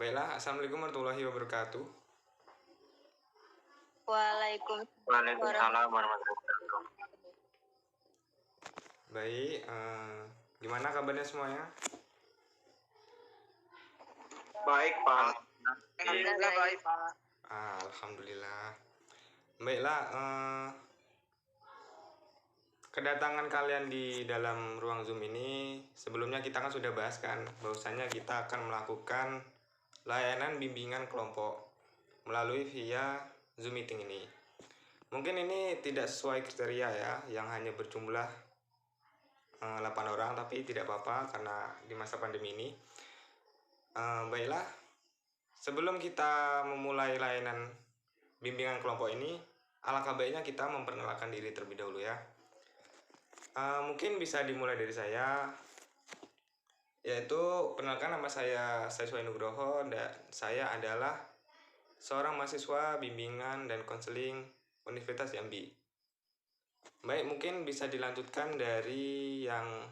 Baiklah, Assalamualaikum warahmatullahi wabarakatuh. Waalaikumsalam warahmatullahi wabarakatuh. Baik, gimana kabarnya semuanya? Baik, Pak. Alhamdulillah baik, Pak. Alhamdulillah. Baiklah, kedatangan kalian di dalam ruang Zoom ini sebelumnya kita kan sudah bahas kan bahwasanya kita akan melakukan layanan bimbingan kelompok melalui via Zoom meeting ini. Mungkin ini tidak sesuai kriteria ya, yang hanya berjumlah 8 orang, tapi tidak apa-apa karena di masa pandemi ini. Baiklah, sebelum kita memulai layanan bimbingan kelompok ini, alangkah baiknya kita memperkenalkan diri terlebih dahulu ya. Mungkin bisa dimulai dari saya, yaitu perkenalkan, nama saya Saiswa Nugroho dan saya adalah seorang mahasiswa bimbingan dan konseling Universitas Jambi. Baik, mungkin bisa dilanjutkan dari yang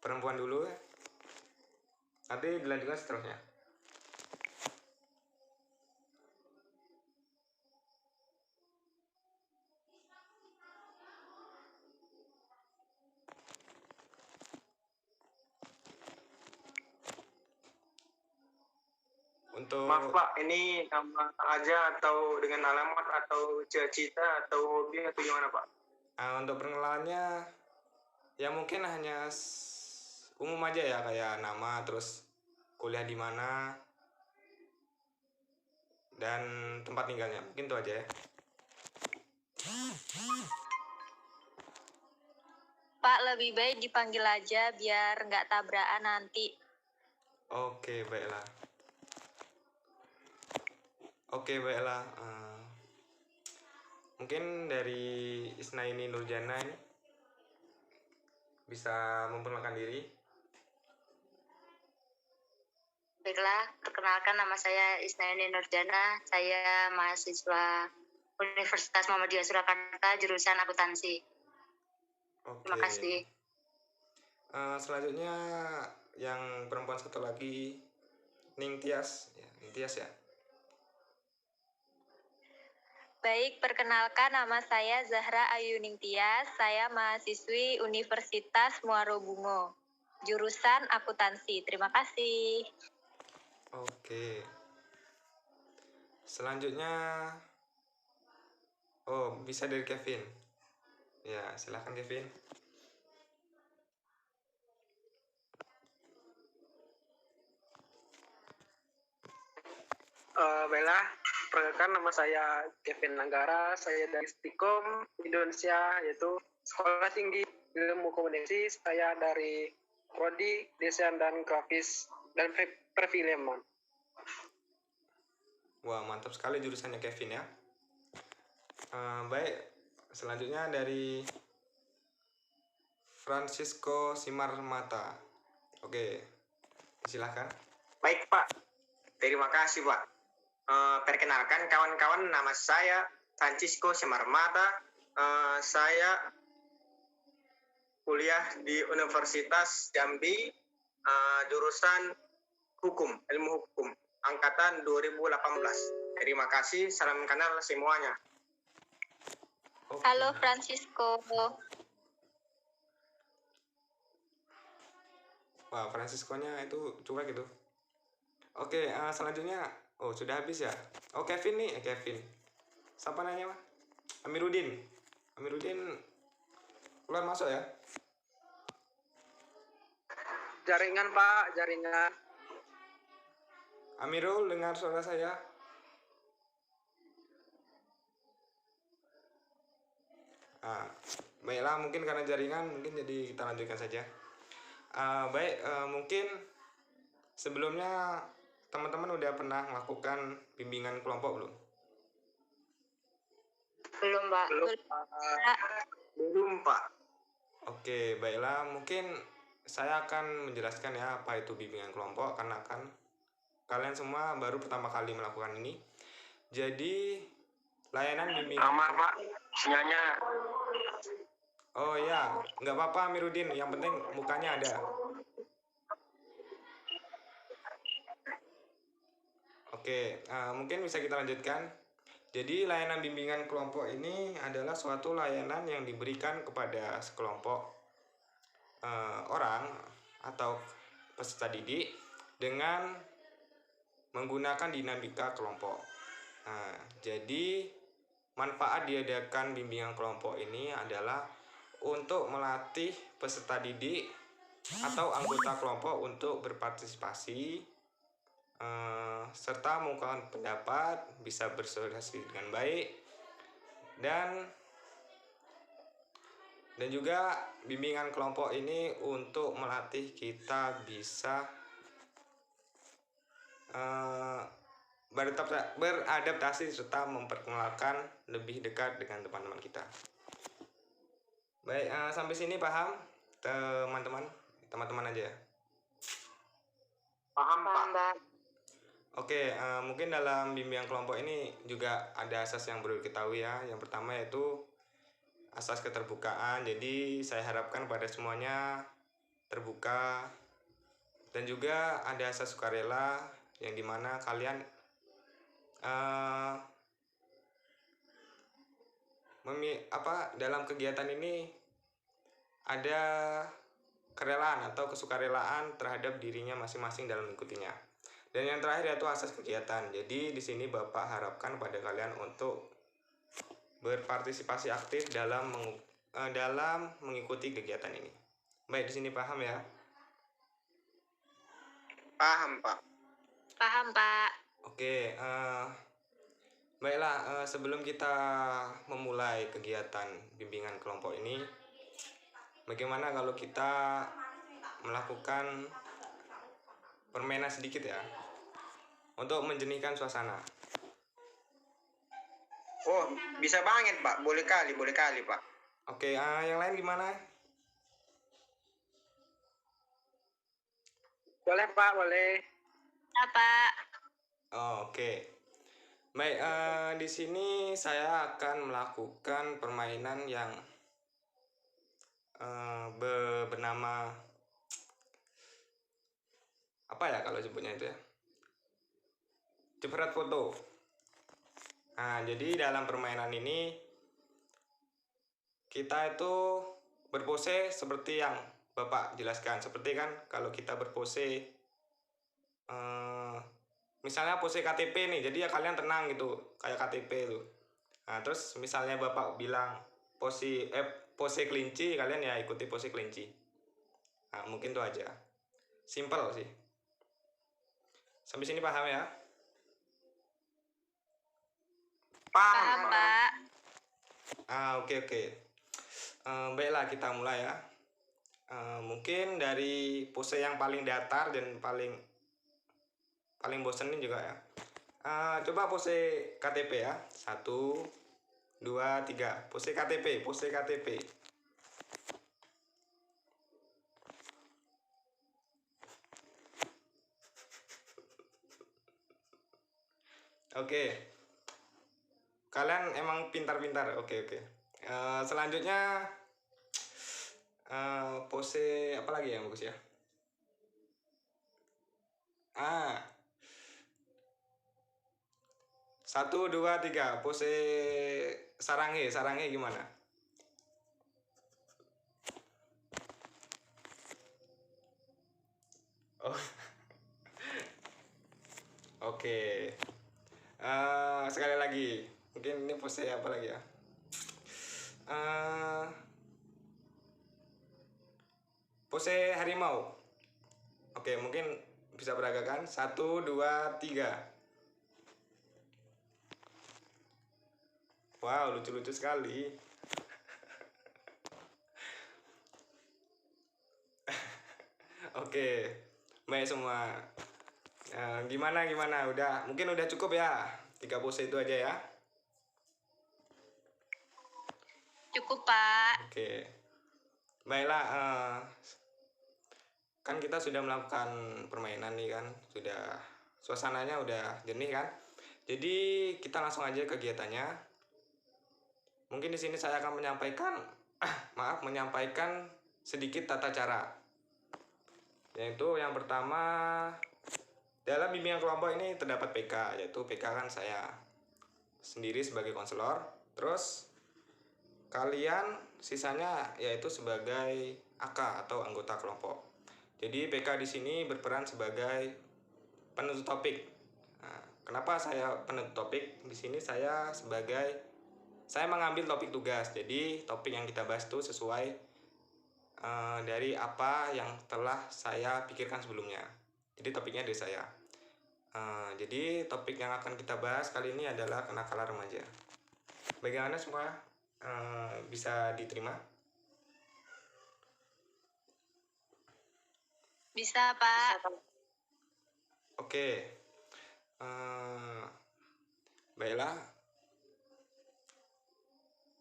perempuan dulu, nanti dilanjutkan seterusnya. Untuk Maaf, Pak, ini nama aja atau dengan alamat atau cita-cita atau hobi atau gimana, Pak? untuk perkenalannya ya mungkin hanya umum aja ya, kayak nama, terus kuliah di mana, dan tempat tinggalnya. Mungkin itu aja ya. Pak, lebih baik dipanggil aja biar nggak tabrakan nanti. Oke, baiklah. Mungkin dari Isnaini Nurjana ini bisa memperkenalkan diri. Baiklah, perkenalkan nama saya Isnaini Nurjana. Saya mahasiswa Universitas Muhammadiyah Surakarta, jurusan akuntansi. Oke. Terima kasih. Selanjutnya yang perempuan satu lagi, Ningtyas ya. Baik, perkenalkan nama saya Zahra Ayu Ningtyas. Saya mahasiswi Universitas Muarobungo, jurusan akuntansi. Terima kasih. Oke. Selanjutnya, bisa dari Kevin. Ya, silahkan Kevin. Baiklah, perkenalkan nama saya Kevin Nanggara. Saya dari Stikom Indonesia, yaitu Sekolah Tinggi Ilmu Komunikasi. Saya dari Prodi Desain dan Grafis dan Perfilman. Wah, mantap sekali jurusannya Kevin ya. Baik, selanjutnya dari Francisco Simarmata. Oke, silahkan. Baik, Pak. Terima kasih, Pak. Perkenalkan kawan-kawan, nama saya Francisco Simarmata. Saya kuliah di Universitas Jambi, jurusan ilmu hukum, angkatan 2018. Terima kasih, salam kenal semuanya. Halo Francisco. Wah, Francisco-nya itu cuek gitu. Oke, selanjutnya, sudah habis ya. Kevin nih, Kevin. Siapa nanya, Pak? Amiruddin keluar masuk ya. Jaringan, Pak, jaringan. Amirul, dengar suara saya? Baiklah, mungkin karena jaringan, mungkin jadi kita lanjutkan saja. Baik, mungkin sebelumnya teman-teman udah pernah melakukan bimbingan kelompok belum? Belum, Pak. Belum, Pak. Oke, baiklah, mungkin saya akan menjelaskan ya apa itu bimbingan kelompok, karena kan kalian semua baru pertama kali melakukan ini. Jadi layanan bimbingan. Aman, Pak, sinyalnya. Oh ya, nggak apa-apa Amiruddin, yang penting mukanya ada. Oke, mungkin bisa kita lanjutkan. Jadi layanan bimbingan kelompok ini adalah suatu layanan yang diberikan kepada sekelompok orang atau peserta didik dengan menggunakan dinamika kelompok. Nah, jadi manfaat diadakan bimbingan kelompok ini adalah untuk melatih peserta didik atau anggota kelompok untuk berpartisipasi serta mengungkapkan pendapat, bisa bersosialisasi dengan baik, dan juga bimbingan kelompok ini untuk melatih kita bisa beradaptasi serta memperkenalkan lebih dekat dengan teman-teman kita. Baik, sampai sini paham teman-teman aja ya? Paham, Pak. Paham, Mbak. Oke, mungkin dalam bimbingan kelompok ini juga ada asas yang perlu diketahui ya. Yang pertama yaitu asas keterbukaan. Jadi saya harapkan pada semuanya terbuka, dan juga ada asas sukarela yang dimana kalian dalam kegiatan ini ada kerelaan atau kesukarelaan terhadap dirinya masing-masing dalam mengikutinya. Dan yang terakhir yaitu asas kegiatan. Jadi di sini Bapak harapkan pada kalian untuk berpartisipasi aktif dalam mengikuti kegiatan ini. Baik, di sini paham ya? Paham, Pak. Paham, Pak. Oke, baiklah, sebelum kita memulai kegiatan bimbingan kelompok ini, bagaimana kalau kita melakukan permainan sedikit ya, untuk menjenihkan suasana. Oh, bisa banget, Pak. Boleh kali, Pak. Oke, yang lain gimana? Boleh, Pak, boleh. Ya, Pak. Oh, oke. Baik, di sini saya akan melakukan permainan yang bernama apa ya kalau sebutnya itu ya? Jepret foto. Nah, jadi dalam permainan ini kita itu berpose seperti yang Bapak jelaskan. Seperti kan kalau kita berpose misalnya pose KTP nih, jadi ya kalian tenang gitu kayak KTP itu. Nah, terus misalnya Bapak bilang pose kelinci, kalian ya ikuti pose kelinci. Nah, mungkin itu aja, simple sih. Sampai sini paham ya? Paham, Pak. Oke. Baiklah, kita mulai ya. Mungkin dari pose yang paling datar dan paling bosenin juga ya. Coba pose KTP ya. 1, 2, 3. Pose KTP. Oke. Kalian emang pintar-pintar. Oke. Selanjutnya pose apa lagi yang bagus ya? 1, 2, 3. Pose sarange gimana? Oh. Oke. Sekali lagi. Mungkin ini pose apa lagi ya? Pose harimau. Oke, mungkin bisa peragakan. 1, 2, 3. Wow, lucu-lucu sekali. Oke, baik semua. Gimana? Mungkin udah cukup ya? 3 pose itu aja ya? Cukup, Pak. Oke. Baiklah, kan kita sudah melakukan permainan nih kan, suasananya udah jernih kan. Jadi kita langsung aja kegiatannya. Mungkin di sini saya akan menyampaikan sedikit tata cara. Yaitu yang pertama, Dalam bimbingan kelompok ini terdapat PK, yaitu PK kan saya sendiri sebagai konselor. Terus kalian sisanya yaitu sebagai AK atau anggota kelompok. Jadi PK di sini berperan sebagai penutup topik. Nah, kenapa saya penutup topik? Di sini saya mengambil topik tugas. Jadi topik yang kita bahas itu sesuai dari apa yang telah saya pikirkan sebelumnya. Jadi topiknya dari saya. Jadi topik yang akan kita bahas kali ini adalah kenakalan remaja. Bagaimana semua bisa diterima? Bisa, Pak. Oke. Baiklah.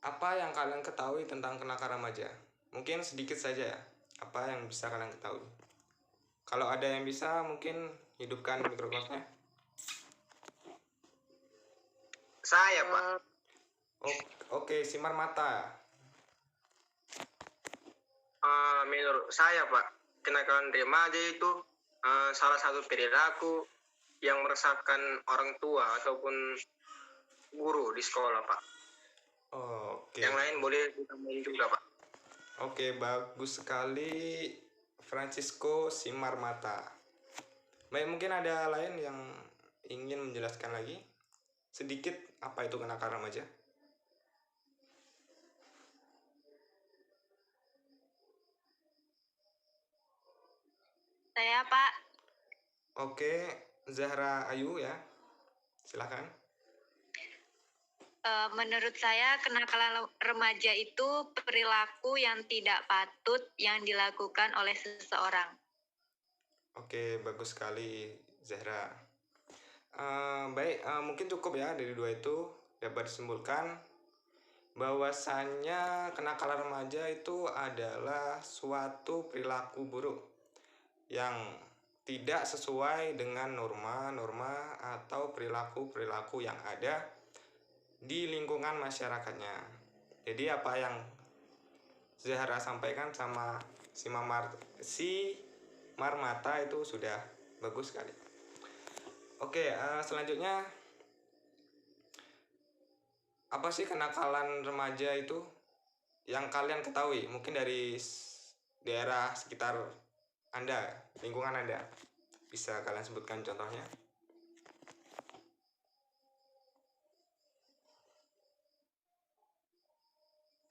Apa yang kalian ketahui tentang kenakalan remaja? Mungkin sedikit saja ya. Apa yang bisa kalian ketahui? Kalau ada yang bisa, mungkin hidupkan mikrofonnya. Saya, Pak. Oke, Simar Mata. Menurut saya, Pak, kenakalan remaja itu salah satu perilaku yang meresahkan orang tua ataupun guru di sekolah, Pak. Oke. Yang lain boleh ditambahin juga, Pak. Oke, bagus sekali Francisco Simar Mata. Baik, mungkin ada lain yang ingin menjelaskan lagi sedikit apa itu kenakalan remaja? Saya, Pak. Oke, Zahra Ayu ya. Silakan. Menurut saya, kenakalan remaja itu perilaku yang tidak patut yang dilakukan oleh seseorang. Oke, bagus sekali Zahra. Baik, mungkin cukup ya dari dua itu dapat disimpulkan bahwasannya kenakalan remaja itu adalah suatu perilaku buruk yang tidak sesuai dengan norma-norma atau perilaku-perilaku yang ada di lingkungan masyarakatnya. Jadi apa yang Zahra sampaikan sama si Marmata itu sudah bagus sekali. Oke, selanjutnya apa sih kenakalan remaja itu yang kalian ketahui? Mungkin dari daerah sekitar Anda, lingkungan Anda. Bisa kalian sebutkan contohnya?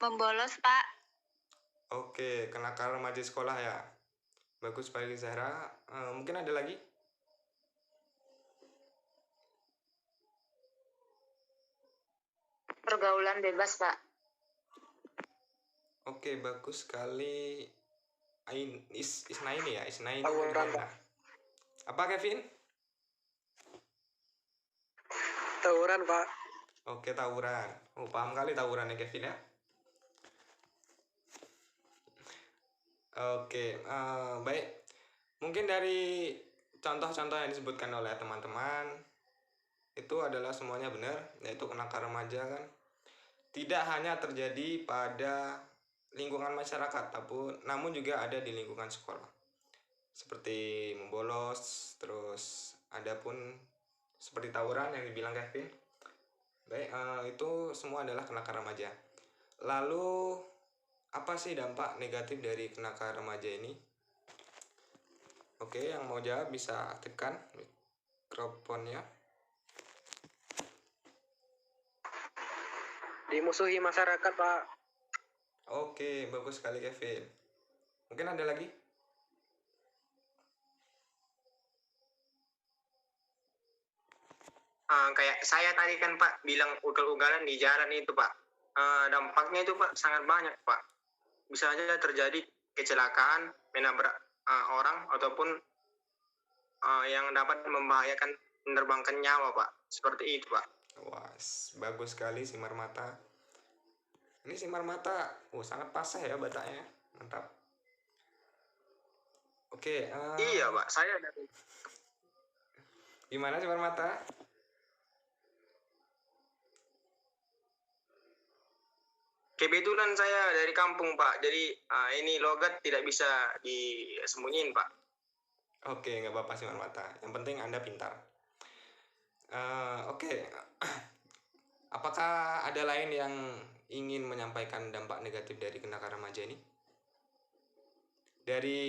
Membolos, Pak. Oke, kenakalan remaja sekolah ya. Bagus sekali Zahra. Mungkin ada lagi? Pergaulan bebas, Pak. Oke, bagus sekali. Isnaini ya, Isnaini. Tawuran, Pak. Apa Kevin? Tawuran, Pak. Oke, tawuran. Paham kali tawuran ya Kevin ya. Oke, baik. Mungkin dari contoh-contoh yang disebutkan oleh teman-teman itu adalah semuanya benar, yaitu kenakalan remaja kan tidak hanya terjadi pada lingkungan masyarakat, namun juga ada di lingkungan sekolah. Seperti membolos, terus ada pun seperti tawuran yang dibilang Kevin. Baik, itu semua adalah kenakalan remaja. Lalu apa sih dampak negatif dari kenakalan remaja ini? Oke, yang mau jawab bisa aktifkan mikrofonnya. Dimusuhi masyarakat, Pak. Oke, bagus sekali Kevin. Mungkin ada lagi? Kayak saya tadi kan, Pak, bilang ugal-ugalan di jalan itu, Pak. Dampaknya itu, Pak, sangat banyak, Pak. Bisa saja terjadi kecelakaan, menabrak orang, ataupun yang dapat membahayakan menerbangkan nyawa, Pak. Seperti itu, Pak. Wah, bagus sekali Simar Mata. Ini Simar Mata, sangat fasih ya bataknya, mantap. Oke. Iya, Pak. Saya dari... Gimana Simar Mata? Kebetulan saya dari kampung, Pak. Jadi ini logat tidak bisa disembunyiin, Pak. Oke, nggak apa-apa sih mata. Yang penting Anda pintar. Oke. Apakah ada lain yang ingin menyampaikan dampak negatif dari kenakalan remaja ini? Dari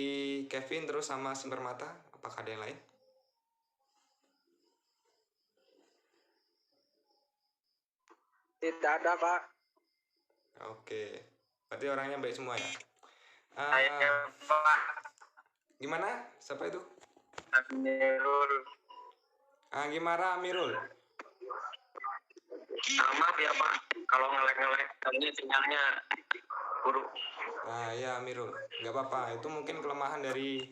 Kevin terus sama Simper Mata, apakah ada yang lain? Tidak ada, Pak. Oke, berarti orangnya baik semua ya. Saya Pak Gimana? Siapa itu? Amirul. Gimana Amirul? Maaf ya Pak, kalau ngelek-ngelek, ini sinyalnya buruk. Ya Amirul, nggak apa-apa. Itu mungkin kelemahan dari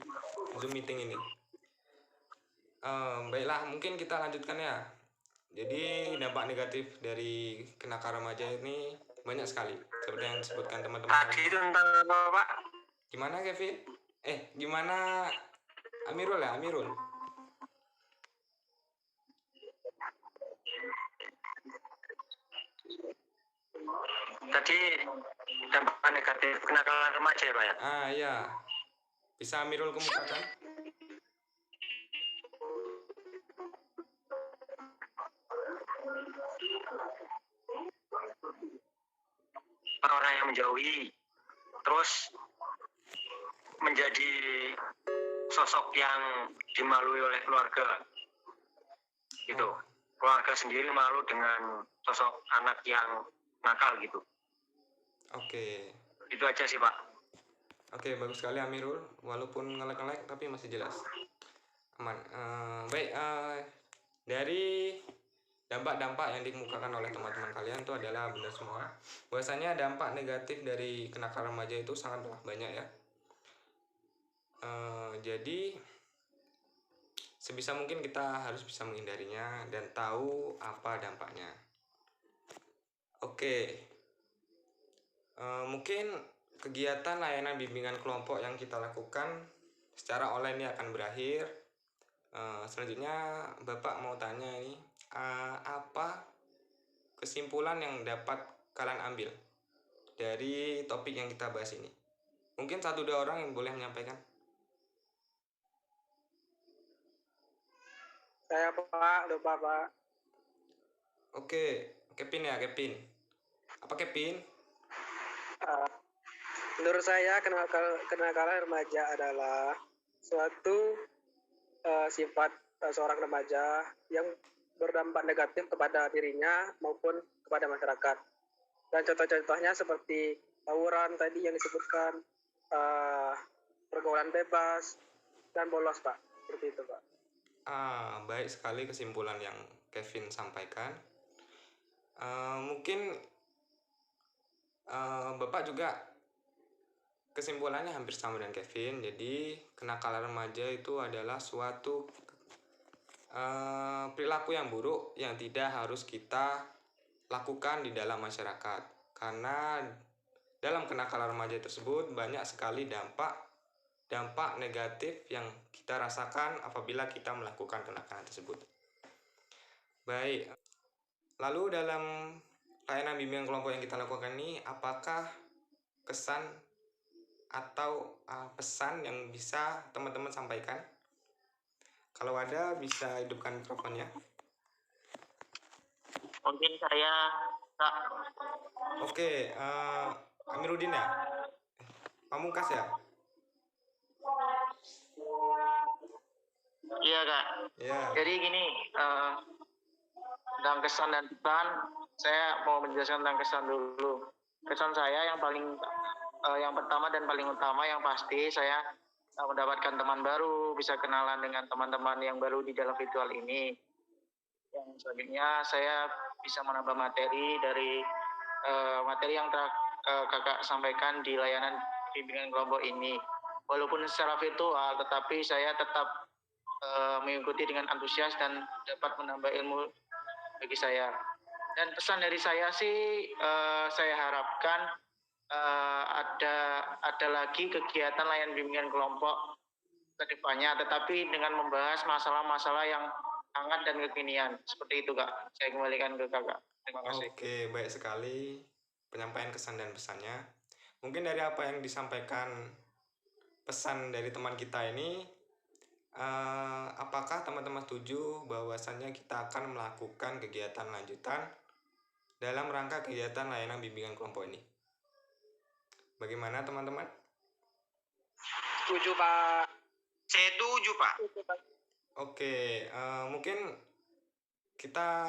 Zoom meeting ini. Baiklah, mungkin kita lanjutkan ya. Jadi dampak negatif dari kenakalan remaja ini banyak sekali, seperti yang disebutkan teman-teman. Tadi itu tentang apa Pak? Gimana Kevin? Gimana Amirul ya, Amirul? Tadi dampak negatif kenakalan remaja ya Pak ya? Iya. Bisa Amirul kemukakan? Orang yang menjauhi, terus menjadi sosok yang dimalui oleh keluarga, gitu. Keluarga sendiri malu dengan sosok anak yang nakal gitu. Oke. Itu aja sih Pak. Oke, bagus sekali Amirul. Walaupun ngelek-ngelek tapi masih jelas. Aman. Baik, dari dampak-dampak yang dikemukakan oleh teman-teman kalian itu adalah benar semua. Bahwasanya dampak negatif dari kenakalan remaja itu sangatlah banyak ya. Jadi sebisa mungkin kita harus bisa menghindarinya dan tahu apa dampaknya. Oke. Mungkin kegiatan layanan bimbingan kelompok yang kita lakukan secara online ini akan berakhir. Selanjutnya Bapak mau tanya ini, apa kesimpulan yang dapat kalian ambil dari topik yang kita bahas ini? Mungkin 1-2 orang yang boleh menyampaikan. Saya, Pak. Lupa, Pak. Oke, Kevin ya, Kevin. Apa Kevin? Menurut saya kenakalan remaja adalah suatu sifat seorang remaja yang berdampak negatif kepada dirinya maupun kepada masyarakat. Dan contoh-contohnya seperti tawuran tadi yang disebutkan, pergaulan bebas, dan bolos, Pak. Seperti itu, Pak. Baik sekali kesimpulan yang Kevin sampaikan. Mungkin Bapak juga kesimpulannya hampir sama dengan Kevin. Jadi kenakalan remaja itu adalah suatu perilaku yang buruk yang tidak harus kita lakukan di dalam masyarakat, karena dalam kenakalan remaja tersebut banyak sekali dampak negatif yang kita rasakan apabila kita melakukan kenakalan tersebut. Baik, lalu dalam layanan bimbingan kelompok yang kita lakukan ini, apakah kesan atau pesan yang bisa teman-teman sampaikan? Kalau ada, bisa hidupkan mikrofonnya. Mungkin saya Kak. Oke, Amiruddin ya? Pamungkas ya? Iya Kak. Ya. Jadi gini, tentang kesan dan pesan, saya mau menjelaskan tentang kesan dulu. Kesan saya yang pertama dan paling utama yang pasti saya mendapatkan teman baru, bisa kenalan dengan teman-teman yang baru di dalam virtual ini. Yang selanjutnya saya bisa menambah materi dari materi yang kakak sampaikan di layanan bimbingan kelompok ini. Walaupun secara virtual, tetapi saya tetap mengikuti dengan antusias dan dapat menambah ilmu bagi saya. Dan pesan dari saya sih, saya harapkan ada lagi kegiatan layanan bimbingan kelompok ke depannya, tetapi dengan membahas masalah-masalah yang hangat dan kekinian. Seperti itu Kak. Saya kembalikan ke Kakak. Terima kasih. Oke, baik sekali penyampaian kesan dan pesannya. Mungkin dari apa yang disampaikan pesan dari teman kita ini, apakah teman-teman setuju bahwasannya kita akan melakukan kegiatan lanjutan dalam rangka kegiatan layanan bimbingan kelompok ini? Bagaimana teman-teman? Setuju, Pak. Saya setuju, Pak. Oke, mungkin kita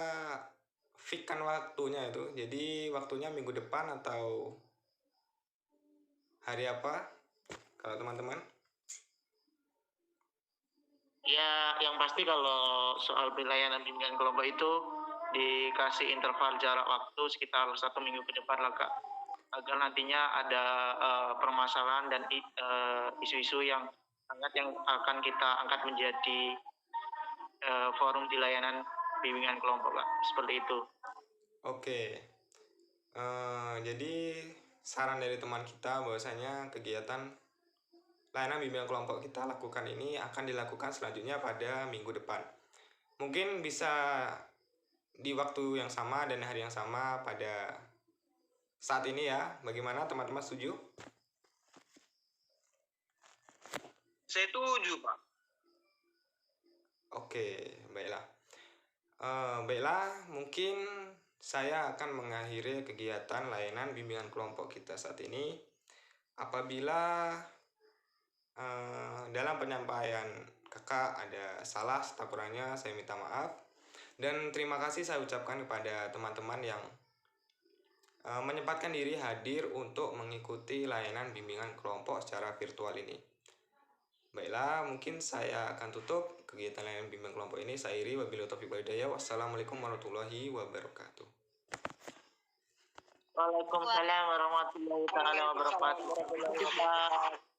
fixkan waktunya itu. Jadi waktunya minggu depan atau hari apa? Kalau teman-teman? Ya, yang pasti kalau soal pelayanan bimbingan kelompok itu dikasih interval jarak waktu sekitar 1 minggu ke depan lah, Kak. Agar nantinya ada permasalahan dan isu-isu yang akan kita angkat menjadi forum di layanan bimbingan kelompok, Kak. Seperti itu. Oke. Jadi saran dari teman kita bahwasanya kegiatan layanan bimbingan kelompok kita lakukan ini akan dilakukan selanjutnya pada minggu depan. Mungkin bisa di waktu yang sama dan hari yang sama pada saat ini ya. Bagaimana teman-teman, setuju? Saya setuju, Pak. Oke, baiklah. Baiklah, mungkin saya akan mengakhiri kegiatan layanan bimbingan kelompok kita saat ini. Apabila dalam penyampaian kakak ada salah serta kurangnya, saya minta maaf. Dan terima kasih saya ucapkan kepada teman-teman yang menyempatkan diri hadir untuk mengikuti layanan bimbingan kelompok secara virtual ini. Baiklah, mungkin saya akan tutup kegiatan layanan bimbingan kelompok ini. Saya iri, wabillahi taufiq wal hidayah. Wassalamualaikum warahmatullahi wabarakatuh. Waalaikumsalam warahmatullahi wabarakatuh.